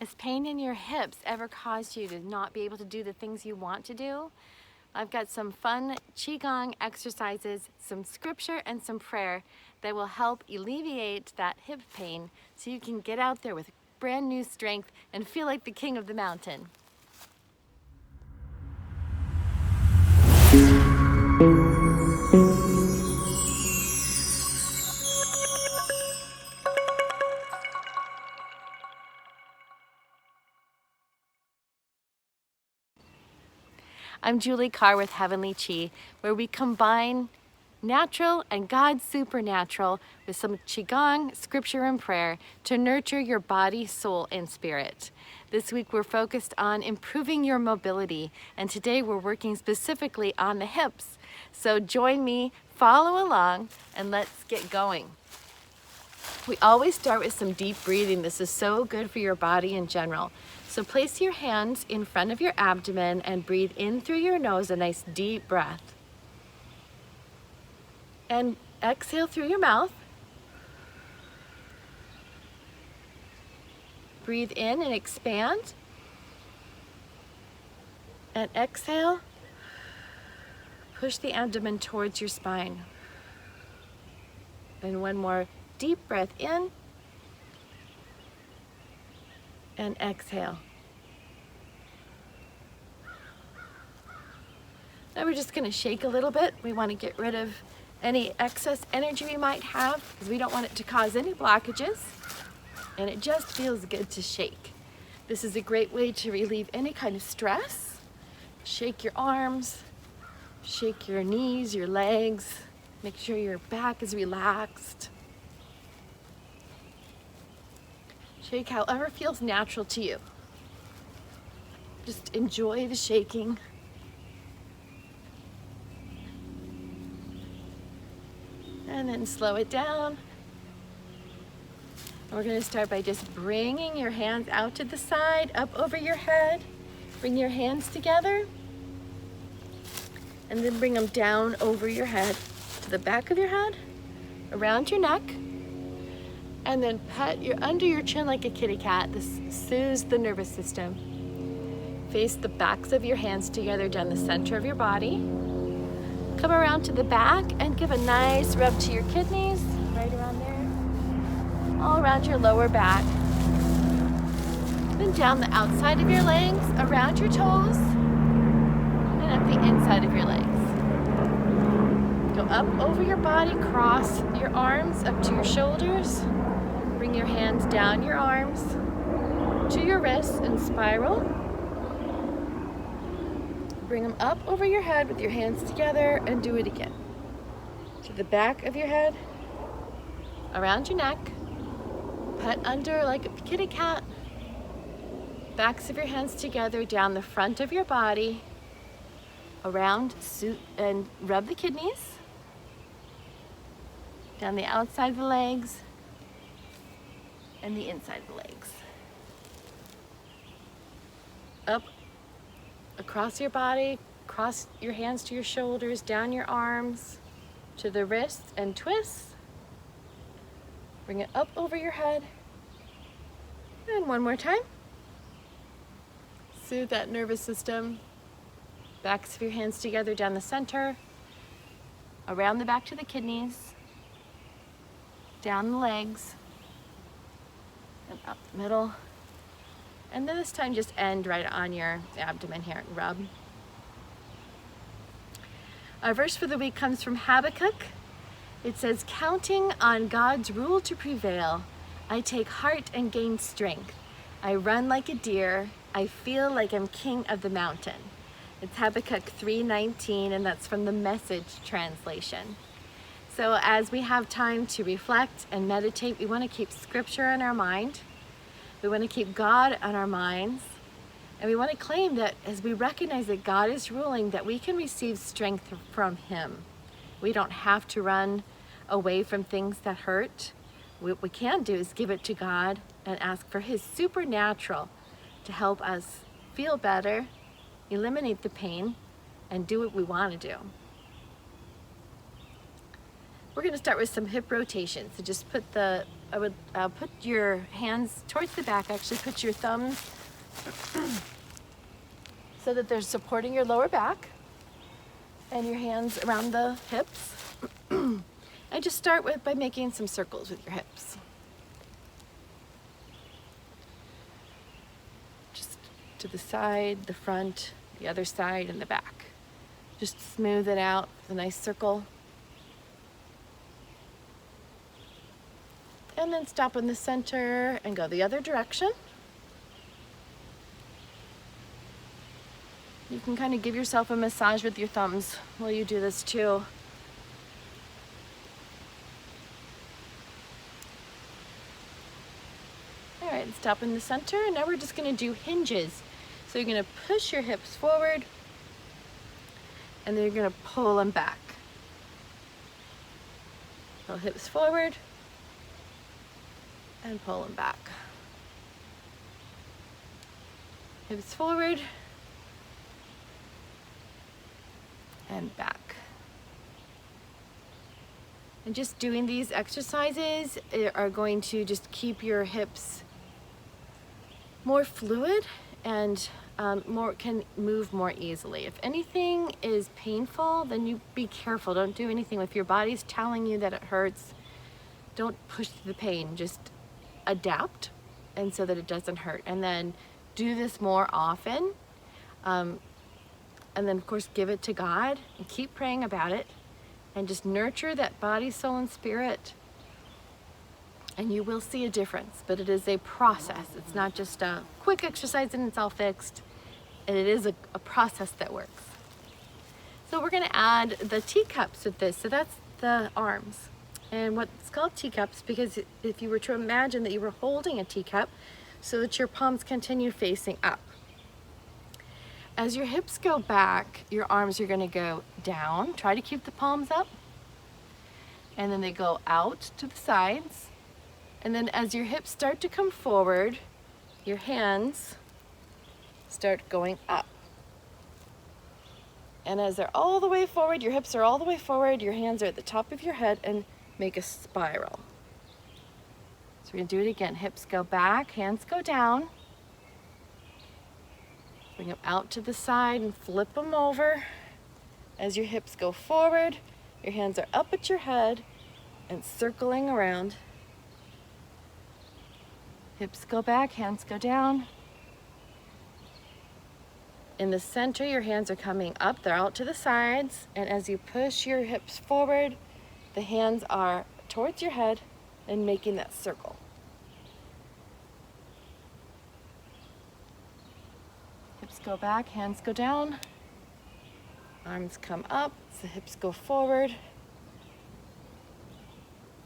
Has pain in your hips ever caused you to not be able to do the things you want to do? I've got some fun Qigong exercises, some scripture, and some prayer that will help alleviate that hip pain so you can get out there with brand new strength and feel like the king of the mountain. I'm Julie Carr with Heavenly Qi, where we combine natural and God's supernatural with some Qigong, scripture, and prayer to nurture your body, soul, and spirit. This week we're focused on improving your mobility, and today we're working specifically on the hips. So join me, follow along, and let's get going. We always start with some deep breathing. This is so good for your body in general. So place your hands in front of your abdomen and breathe in through your nose, a nice deep breath. And exhale through your mouth. Breathe in and expand. And exhale. Push the abdomen towards your spine. And one more deep breath in. And exhale. Now we're just going to shake a little bit. We want to get rid of any excess energy we might have because we don't want it to cause any blockages. And it just feels good to shake. This is a great way to relieve any kind of stress. Shake your arms, shake your knees, your legs. Make sure your back is relaxed. Shake however feels natural to you. Just enjoy the shaking. And then slow it down. And we're going to start by just bringing your hands out to the side, up over your head. Bring your hands together. And then bring them down over your head, to the back of your head, around your neck. And then pet under your chin like a kitty cat. This soothes the nervous system. Face the backs of your hands together down the center of your body. Come around to the back and give a nice rub to your kidneys, right around there, all around your lower back. Then down the outside of your legs, around your toes, and up the inside of your legs. Go up over your body, cross your arms up to your shoulders. Bring your hands down your arms to your wrists and spiral. Bring them up over your head with your hands together and do it again. To the back of your head, around your neck, pet under like a kitty cat. Backs of your hands together down the front of your body, around and rub the kidneys. Down the outside of the legs and the inside of the legs. Up across your body, cross your hands to your shoulders, down your arms, to the wrists and twists. Bring it up over your head. And one more time. Soothe that nervous system. Backs of your hands together down the center, around the back to the kidneys, down the legs, and up the middle. And then this time just end right on your abdomen here and rub. Our verse for the week comes from Habakkuk. It says, "Counting on God's rule to prevail, I take heart and gain strength. I run like a deer. I feel like I'm king of the mountain." It's Habakkuk 3:19, and that's from the Message translation. So as we have time to reflect and meditate, we want to keep scripture in our mind. We want to keep God on our minds. And we want to claim that as we recognize that God is ruling, that we can receive strength from Him. We don't have to run away from things that hurt. What we can do is give it to God and ask for His supernatural to help us feel better, eliminate the pain, and do what we want to do. We're going to start with some hip rotation. So just put the I would put your hands towards the back, actually put your thumbs so that they're supporting your lower back, and your hands around the hips. And just start by making some circles with your hips. Just to the side, the front, the other side, and the back. Just smooth it out with a nice circle. And then stop in the center and go the other direction. You can kind of give yourself a massage with your thumbs while you do this too. All right, stop in the center, and now we're just gonna do hinges. So you're gonna push your hips forward, and then you're gonna pull them back. Pull hips forward, and pull them back. Hips forward, and back. And just doing these exercises are going to just keep your hips more fluid and can move more easily. If anything is painful, then you be careful. Don't do anything. If your body's telling you that it hurts, don't push through the pain. Just adapt, and so that it doesn't hurt. And then do this more often. And then of course give it to God and keep praying about it, and just nurture that body, soul, and spirit. And you will see a difference, but it is a process. It's not just a quick exercise and it's all fixed. And it is a process that works. So we're gonna add the teacups with this. So that's the arms. And what's called teacups, because if you were to imagine that you were holding a teacup so that your palms continue facing up. As your hips go back, your arms are gonna go down. Try to keep the palms up. And then they go out to the sides. And then as your hips start to come forward, your hands start going up. And as they're all the way forward, your hips are all the way forward, your hands are at the top of your head, and make a spiral. So we're gonna do it again. Hips go back, hands go down. Bring them out to the side and flip them over. As your hips go forward, your hands are up at your head and circling around. Hips go back, hands go down. In the center, your hands are coming up, they're out to the sides, and as you push your hips forward, the hands are towards your head and making that circle. Hips go back, hands go down. Arms come up, so hips go forward.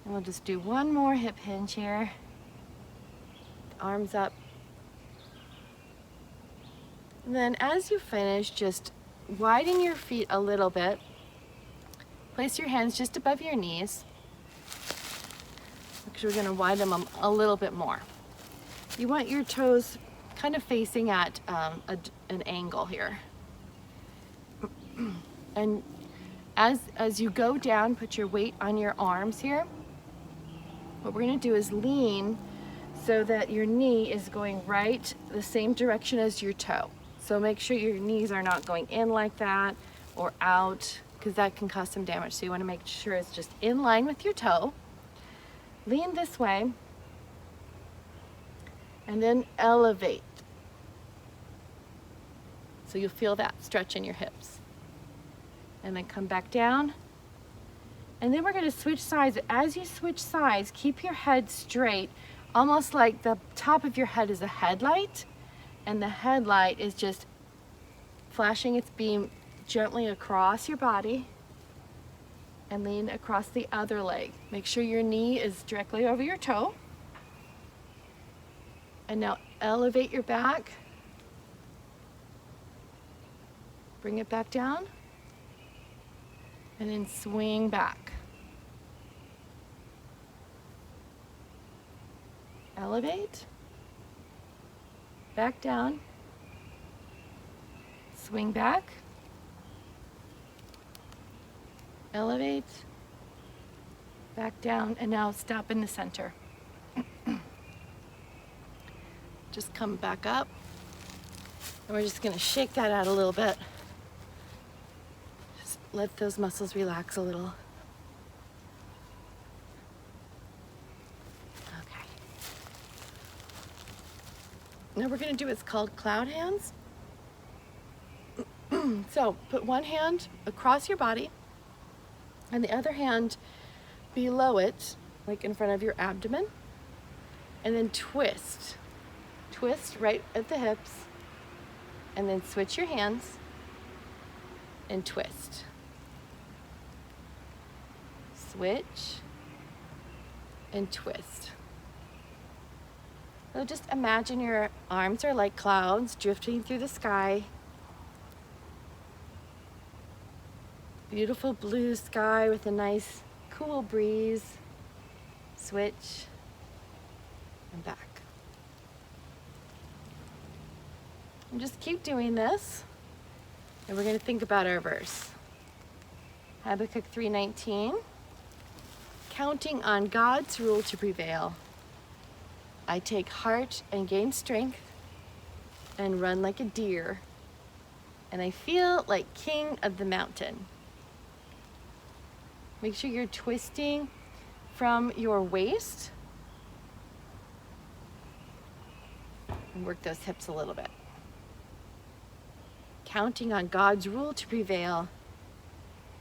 And we'll just do one more hip hinge here. Arms up. And then as you finish, just widen your feet a little bit. Place your hands just above your knees, because we're gonna widen them a little bit more. You want your toes kind of facing at an angle here. And as you go down, put your weight on your arms here. What we're gonna do is lean so that your knee is going right the same direction as your toe. So make sure your knees are not going in like that or out, because that can cause some damage. So you want to make sure it's just in line with your toe. Lean this way and then elevate. So you'll feel that stretch in your hips. And then come back down. And then we're going to switch sides. As you switch sides, keep your head straight, almost like the top of your head is a headlight, and the headlight is just flashing its beam gently across your body, and lean across the other leg. Make sure your knee is directly over your toe. And now elevate your back. Bring it back down. And then swing back. Elevate. Back down. Swing back. Elevate. Back down. And now stop in the center. just come back up. And we're just gonna shake that out a little bit. Just let those muscles relax a little. Okay. Now we're gonna do what's called cloud hands. So put one hand across your body and the other hand below it, like in front of your abdomen, and then twist. Twist right at the hips, and then switch your hands and twist. Switch and twist. So just imagine your arms are like clouds drifting through the sky. Beautiful blue sky with a nice cool breeze. Switch and back. And just keep doing this. And we're going to think about our verse. Habakkuk 3:19. Counting on God's rule to prevail, I take heart and gain strength and run like a deer, and I feel like king of the mountain. Make sure you're twisting from your waist and work those hips a little bit. Counting on God's rule to prevail,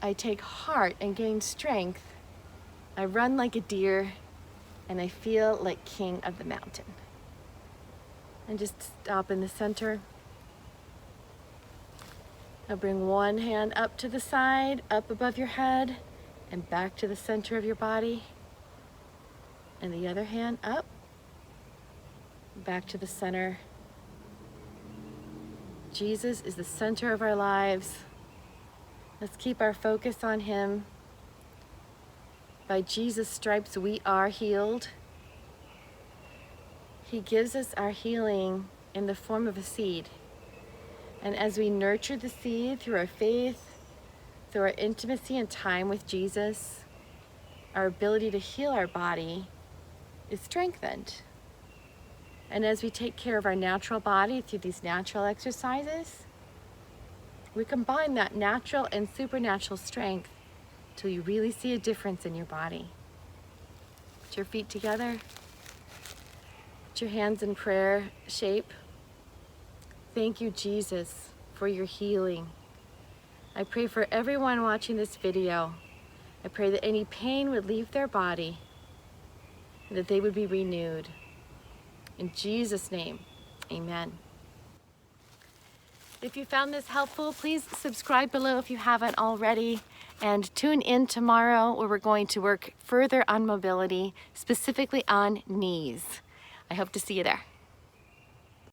I take heart and gain strength. I run like a deer and I feel like king of the mountain. And just stop in the center. Now bring one hand up to the side, up above your head, and back to the center of your body. And the other hand up, back to the center. Jesus is the center of our lives. Let's keep our focus on him. By Jesus' stripes, we are healed. He gives us our healing in the form of a seed. And as we nurture the seed through our faith, through our intimacy and time with Jesus, our ability to heal our body is strengthened. And as we take care of our natural body through these natural exercises, we combine that natural and supernatural strength till you really see a difference in your body. Put your feet together. Put your hands in prayer shape. Thank you, Jesus, for your healing. I pray for everyone watching this video. I pray that any pain would leave their body and that they would be renewed. In Jesus' name, amen. If you found this helpful, please subscribe below if you haven't already, and tune in tomorrow where we're going to work further on mobility, specifically on knees. I hope to see you there.